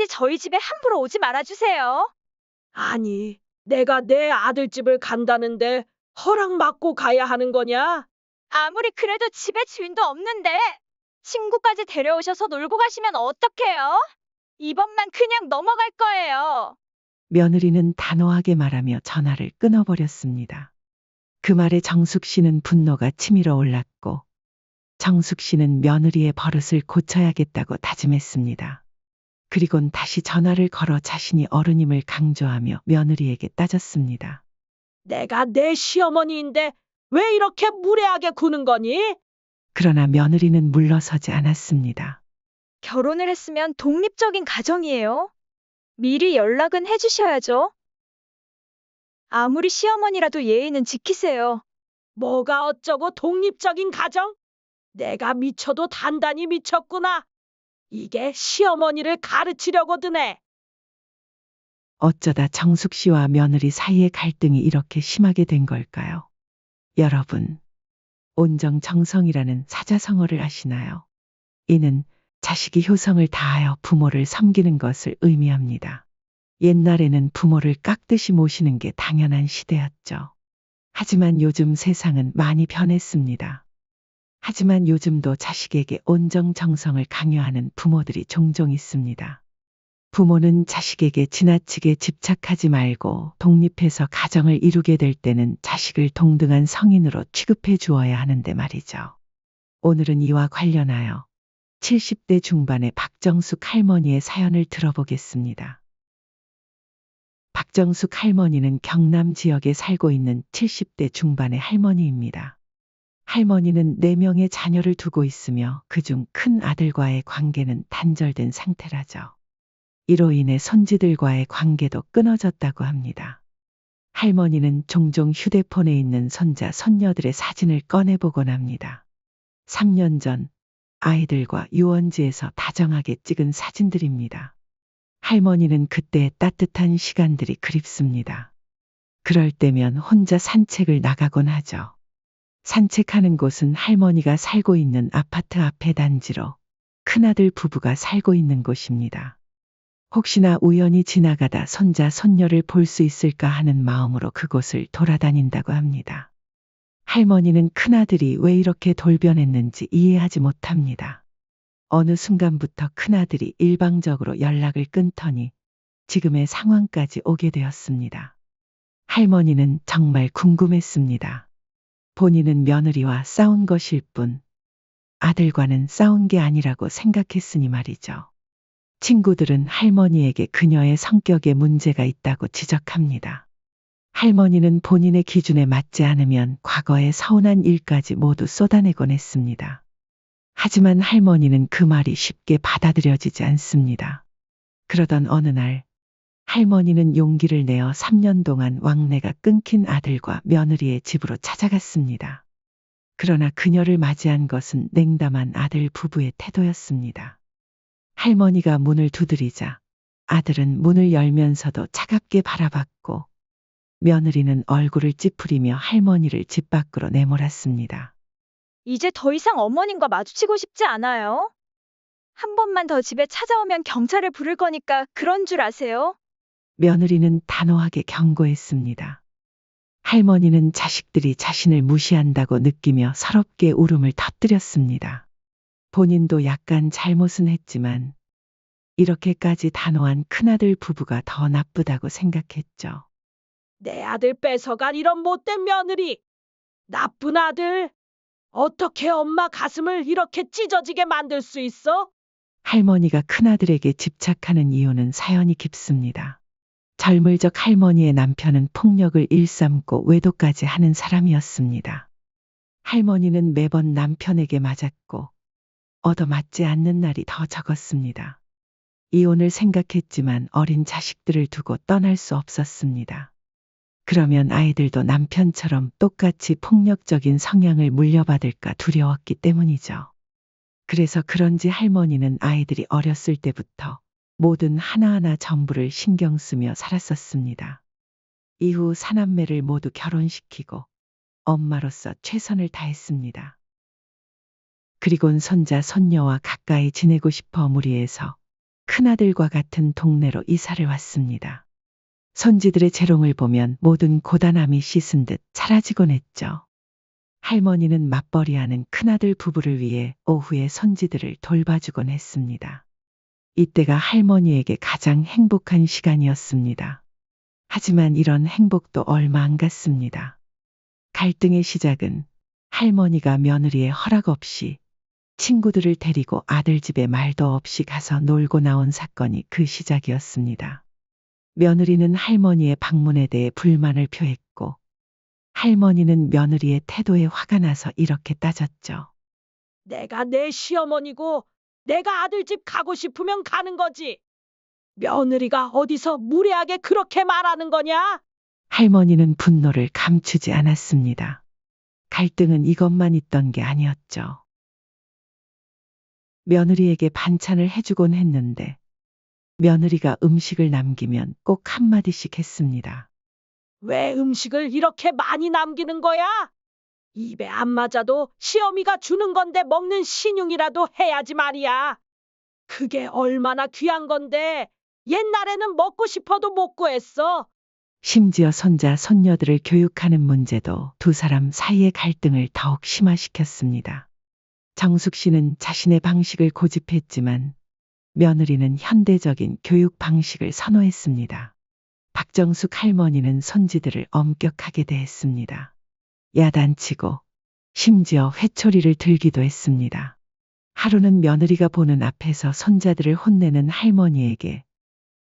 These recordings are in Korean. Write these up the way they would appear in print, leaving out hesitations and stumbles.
아가씨 저희 집에 함부로 오지 말아주세요. 아니, 내가 내 아들 집을 간다는데 허락 받고 가야 하는 거냐? 아무리 그래도 집에 주인도 없는데 친구까지 데려오셔서 놀고 가시면 어떡해요? 이번만 그냥 넘어갈 거예요. 며느리는 단호하게 말하며 전화를 끊어버렸습니다. 그 말에 정숙 씨는 분노가 치밀어 올랐고 정숙 씨는 며느리의 버릇을 고쳐야겠다고 다짐했습니다. 그리곤 다시 전화를 걸어 자신이 어른임을 강조하며 며느리에게 따졌습니다. 내가 내 시어머니인데 왜 이렇게 무례하게 구는 거니? 그러나 며느리는 물러서지 않았습니다. 결혼을 했으면 독립적인 가정이에요. 미리 연락은 해주셔야죠. 아무리 시어머니라도 예의는 지키세요. 뭐가 어쩌고 독립적인 가정? 내가 미쳐도 단단히 미쳤구나. 이게 시어머니를 가르치려고 드네. 어쩌다 정숙 씨와 며느리 사이의 갈등이 이렇게 심하게 된 걸까요? 여러분, 온정정성이라는 사자성어를 아시나요? 이는 자식이 효성을 다하여 부모를 섬기는 것을 의미합니다. 옛날에는 부모를 깍듯이 모시는 게 당연한 시대였죠. 하지만 요즘 세상은 많이 변했습니다. 하지만 요즘도 자식에게 온정정성을 강요하는 부모들이 종종 있습니다. 부모는 자식에게 지나치게 집착하지 말고 독립해서 가정을 이루게 될 때는 자식을 동등한 성인으로 취급해 주어야 하는데 말이죠. 오늘은 이와 관련하여 70대 중반의 박정숙 할머니의 사연을 들어보겠습니다. 박정숙 할머니는 경남 지역에 살고 있는 70대 중반의 할머니입니다. 할머니는 4명의 자녀를 두고 있으며 그중 큰 아들과의 관계는 단절된 상태라죠. 이로 인해 손지들과의 관계도 끊어졌다고 합니다. 할머니는 종종 휴대폰에 있는 손자, 손녀들의 사진을 꺼내보곤 합니다. 3년 전 아이들과 유원지에서 다정하게 찍은 사진들입니다. 할머니는 그때의 따뜻한 시간들이 그립습니다. 그럴 때면 혼자 산책을 나가곤 하죠. 산책하는 곳은 할머니가 살고 있는 아파트 앞에 단지로 큰아들 부부가 살고 있는 곳입니다. 혹시나 우연히 지나가다 손자, 손녀를 볼 수 있을까 하는 마음으로 그곳을 돌아다닌다고 합니다. 할머니는 큰아들이 왜 이렇게 돌변했는지 이해하지 못합니다. 어느 순간부터 큰아들이 일방적으로 연락을 끊더니 지금의 상황까지 오게 되었습니다. 할머니는 정말 궁금했습니다. 본인은 며느리와 싸운 것일 뿐 아들과는 싸운 게 아니라고 생각했으니 말이죠. 친구들은 할머니에게 그녀의 성격에 문제가 있다고 지적합니다. 할머니는 본인의 기준에 맞지 않으면 과거의 서운한 일까지 모두 쏟아내곤 했습니다. 하지만 할머니는 그 말이 쉽게 받아들여지지 않습니다. 그러던 어느 날 할머니는 용기를 내어 3년 동안 왕래가 끊긴 아들과 며느리의 집으로 찾아갔습니다. 그러나 그녀를 맞이한 것은 냉담한 아들 부부의 태도였습니다. 할머니가 문을 두드리자 아들은 문을 열면서도 차갑게 바라봤고 며느리는 얼굴을 찌푸리며 할머니를 집 밖으로 내몰았습니다. 이제 더 이상 어머님과 마주치고 싶지 않아요. 한 번만 더 집에 찾아오면 경찰을 부를 거니까 그런 줄 아세요? 며느리는 단호하게 경고했습니다. 할머니는 자식들이 자신을 무시한다고 느끼며 서럽게 울음을 터뜨렸습니다. 본인도 약간 잘못은 했지만 이렇게까지 단호한 큰아들 부부가 더 나쁘다고 생각했죠. 내 아들 뺏어간 이런 못된 며느리. 나쁜 아들. 어떻게 엄마 가슴을 이렇게 찢어지게 만들 수 있어? 할머니가 큰아들에게 집착하는 이유는 사연이 깊습니다. 젊을 적 할머니의 남편은 폭력을 일삼고 외도까지 하는 사람이었습니다. 할머니는 매번 남편에게 맞았고 얻어맞지 않는 날이 더 적었습니다. 이혼을 생각했지만 어린 자식들을 두고 떠날 수 없었습니다. 그러면 아이들도 남편처럼 똑같이 폭력적인 성향을 물려받을까 두려웠기 때문이죠. 그래서 그런지 할머니는 아이들이 어렸을 때부터 모든 하나하나 전부를 신경 쓰며 살았었습니다. 이후 사남매를 모두 결혼시키고 엄마로서 최선을 다했습니다. 그리곤 손자, 손녀와 가까이 지내고 싶어 무리해서 큰아들과 같은 동네로 이사를 왔습니다. 손지들의 재롱을 보면 모든 고단함이 씻은 듯 사라지곤 했죠. 할머니는 맞벌이하는 큰아들 부부를 위해 오후에 손지들을 돌봐주곤 했습니다. 이때가 할머니에게 가장 행복한 시간이었습니다. 하지만 이런 행복도 얼마 안 갔습니다. 갈등의 시작은 할머니가 며느리의 허락 없이 친구들을 데리고 아들 집에 말도 없이 가서 놀고 나온 사건이 그 시작이었습니다. 며느리는 할머니의 방문에 대해 불만을 표했고 할머니는 며느리의 태도에 화가 나서 이렇게 따졌죠. 내가 내 시어머니고 내가 아들 집 가고 싶으면 가는 거지. 며느리가 어디서 무례하게 그렇게 말하는 거냐? 할머니는 분노를 감추지 않았습니다. 갈등은 이것만 있던 게 아니었죠. 며느리에게 반찬을 해주곤 했는데 며느리가 음식을 남기면 꼭 한마디씩 했습니다. 왜 음식을 이렇게 많이 남기는 거야? 입에 안 맞아도 시어미가 주는 건데 먹는 신용이라도 해야지 말이야. 그게 얼마나 귀한 건데 옛날에는 먹고 싶어도 못 구했어. 심지어 손자, 손녀들을 교육하는 문제도 두 사람 사이의 갈등을 더욱 심화시켰습니다. 정숙 씨는 자신의 방식을 고집했지만 며느리는 현대적인 교육 방식을 선호했습니다. 박정숙 할머니는 손지들을 엄격하게 대했습니다. 야단치고 심지어 회초리를 들기도 했습니다. 하루는 며느리가 보는 앞에서 손자들을 혼내는 할머니에게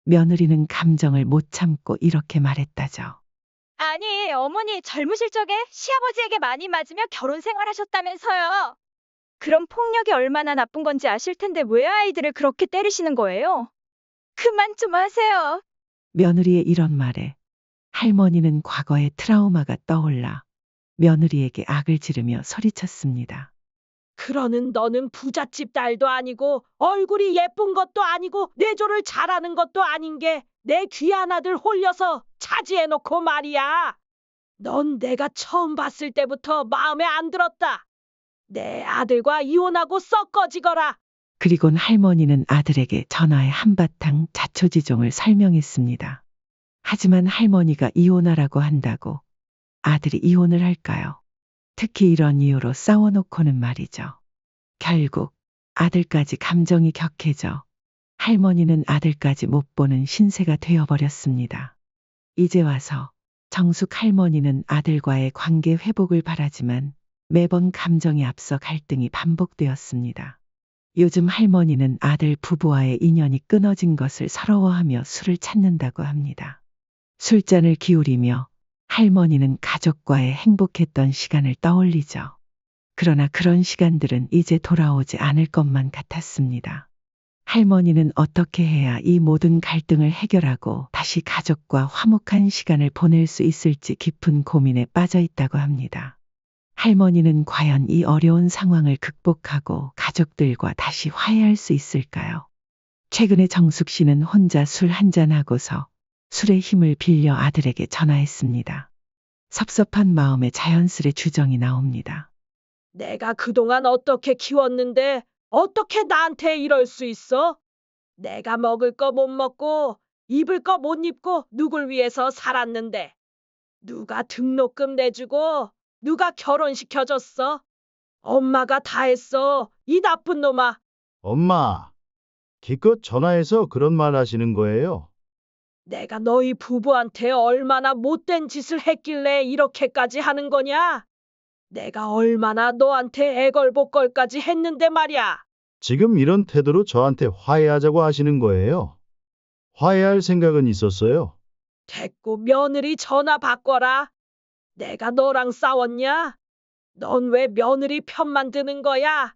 며느리는 감정을 못 참고 이렇게 말했다죠. 아니, 어머니 젊으실 적에 시아버지에게 많이 맞으며 결혼 생활하셨다면서요. 그럼 폭력이 얼마나 나쁜 건지 아실 텐데 왜 아이들을 그렇게 때리시는 거예요? 그만 좀 하세요. 며느리의 이런 말에 할머니는 과거의 트라우마가 떠올라 며느리에게 악을 지르며 소리쳤습니다. 그러는 너는 부잣집 딸도 아니고 얼굴이 예쁜 것도 아니고 내조를 잘하는 것도 아닌 게 내 귀한 아들 홀려서 차지해놓고 말이야. 넌 내가 처음 봤을 때부터 마음에 안 들었다. 내 아들과 이혼하고 썩 꺼지거라. 그리곤 할머니는 아들에게 전화해 한바탕 자초지종을 설명했습니다. 하지만 할머니가 이혼하라고 한다고 아들이 이혼을 할까요? 특히 이런 이유로 싸워놓고는 말이죠. 결국 아들까지 감정이 격해져 할머니는 아들까지 못 보는 신세가 되어버렸습니다. 이제 와서 정숙 할머니는 아들과의 관계 회복을 바라지만 매번 감정이 앞서 갈등이 반복되었습니다. 요즘 할머니는 아들 부부와의 인연이 끊어진 것을 서러워하며 술을 찾는다고 합니다. 술잔을 기울이며 할머니는 가족과의 행복했던 시간을 떠올리죠. 그러나 그런 시간들은 이제 돌아오지 않을 것만 같았습니다. 할머니는 어떻게 해야 이 모든 갈등을 해결하고 다시 가족과 화목한 시간을 보낼 수 있을지 깊은 고민에 빠져 있다고 합니다. 할머니는 과연 이 어려운 상황을 극복하고 가족들과 다시 화해할 수 있을까요? 최근에 정숙 씨는 혼자 술 한잔하고서 술의 힘을 빌려 아들에게 전화했습니다. 섭섭한 마음에 자연스레 주정이 나옵니다. 내가 그동안 어떻게 키웠는데 어떻게 나한테 이럴 수 있어? 내가 먹을 거 못 먹고 입을 거 못 입고 누굴 위해서 살았는데 누가 등록금 내주고 누가 결혼시켜줬어? 엄마가 다 했어. 이 나쁜 놈아. 엄마, 기껏 전화해서 그런 말 하시는 거예요? 내가 너희 부부한테 얼마나 못된 짓을 했길래 이렇게까지 하는 거냐? 내가 얼마나 너한테 애걸복걸까지 했는데 말이야. 지금 이런 태도로 저한테 화해하자고 하시는 거예요? 화해할 생각은 있었어요? 됐고 며느리 전화 바꿔라. 내가 너랑 싸웠냐? 넌 왜 며느리 편만 드는 거야?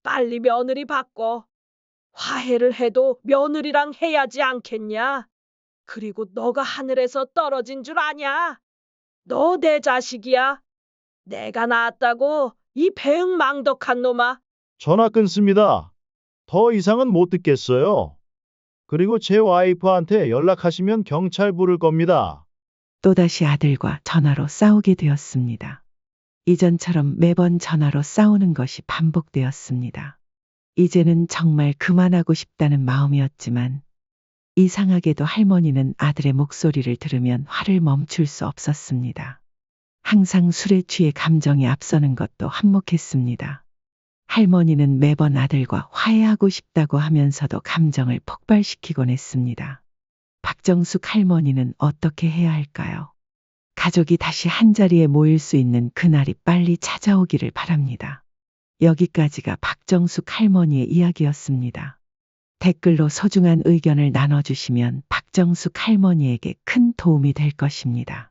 빨리 며느리 바꿔. 화해를 해도 며느리랑 해야지 않겠냐? 그리고 너가 하늘에서 떨어진 줄 아냐? 너 내 자식이야. 내가 낳았다고 이 배은망덕한 놈아. 전화 끊습니다. 더 이상은 못 듣겠어요. 그리고 제 와이프한테 연락하시면 경찰 부를 겁니다. 또다시 아들과 전화로 싸우게 되었습니다. 이전처럼 매번 전화로 싸우는 것이 반복되었습니다. 이제는 정말 그만하고 싶다는 마음이었지만 이상하게도 할머니는 아들의 목소리를 들으면 화를 멈출 수 없었습니다. 항상 술에 취해 감정이 앞서는 것도 한몫했습니다. 할머니는 매번 아들과 화해하고 싶다고 하면서도 감정을 폭발시키곤 했습니다. 박정숙 할머니는 어떻게 해야 할까요? 가족이 다시 한자리에 모일 수 있는 그날이 빨리 찾아오기를 바랍니다. 여기까지가 박정숙 할머니의 이야기였습니다. 댓글로 소중한 의견을 나눠주시면 박정숙 할머니에게 큰 도움이 될 것입니다.